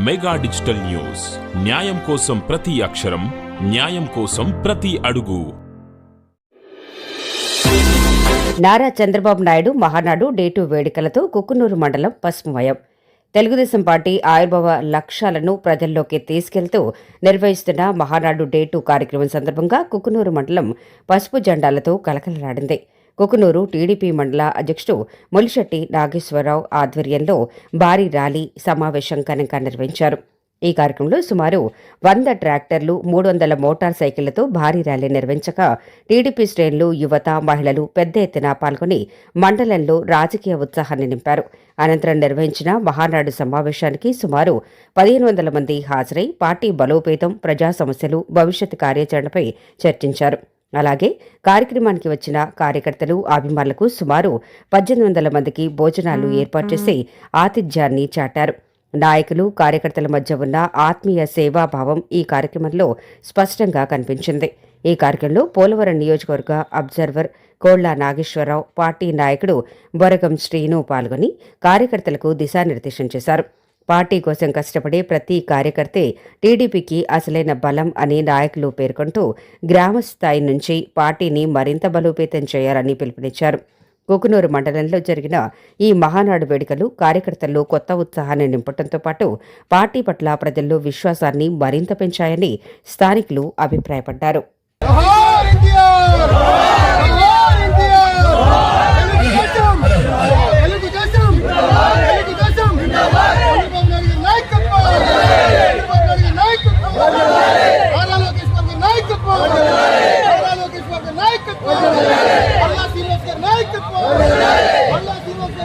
Mega digital news, న్యాయం కోసం ప్రతి అక్షరం, న్యాయం కోసం ప్రతి అడుగు. నారా చంద్రబాబు నాయుడు మహానాడు డే 2 వేడుకలతో కుక్కునూరు మండలం పసుపుమయం. తెలుగుదేశం పార్టీ ఆవిర్భావ లక్ష్యాలను ప్రజల్లోకి తీసుకెళ్తూ నిర్వహిస్తున్న మహానాడు డే 2 కార్యక్రమం సందర్భంగా కుక్కునూరు మండలం పసుపు జెండాలతో కలకలలాడింది. కుక్కునూరు టీడీపీ మండల అధ్యక్షుడు ములిశెట్టి నాగేశ్వరరావు ఆధ్వర్యంలో భారీ ర్యాలీ సమావేశం ఘనంగా నిర్వహించారు. ఈ కార్యక్రమంలో సుమారు 100 ట్రాక్టర్లు, 300 మోటార్ సైకిళ్లతో భారీ ర్యాలీ నిర్వహించగా టీడీపీ శ్రేణులు, యువత, మహిళలు పెద్ద ఎత్తున పాల్గొని మండలంలో రాజకీయ ఉత్సాహాన్ని నింపారు. అనంతరం నిర్వహించిన మహానాడు సమావేశానికి సుమారు 1500 మంది హాజరై పార్టీ బలోపేతం, ప్రజా సమస్యలు, భవిష్యత్ కార్యాచరణపై చర్చించారు. అలాగే కార్యక్రమానికి వచ్చిన కార్యకర్తలు, అభిమానులకు సుమారు 1800 మందికి భోజనాలు ఏర్పాటు చేసి ఆతిథ్యాన్ని చాటారు. నాయకులు, కార్యకర్తల మధ్య ఉన్న ఆత్మీయ సేవాభావం ఈ కార్యక్రమంలో స్పష్టంగా కనిపించింది. ఈ కార్యక్రమంలో పోలవరం నియోజకవర్గ అబ్జర్వర్ కోళ్ల నాగేశ్వరరావు, పార్టీ నాయకుడు బొరగం శ్రీను పాల్గొని కార్యకర్తలకు దిశానిర్దేశం చేశారు. పార్టీ కోసం కష్టపడే ప్రతి కార్యకర్తే టీడీపీకి అసలైన బలం అని నాయకులు పేర్కొంటూ గ్రామ స్థాయి నుంచి పార్టీని మరింత బలోపేతం చేయాలని పిలుపునిచ్చారు. కుకునూరు మండలంలో జరిగిన ఈ మహానాడు వేడుకలు కార్యకర్తల్లో కొత్త ఉత్సాహాన్ని నింపడంతో పాటు పార్టీ పట్ల ప్రజల్లో విశ్వాసాన్ని మరింత పెంచాయని స్థానికులు అభిప్రాయపడ్డారు.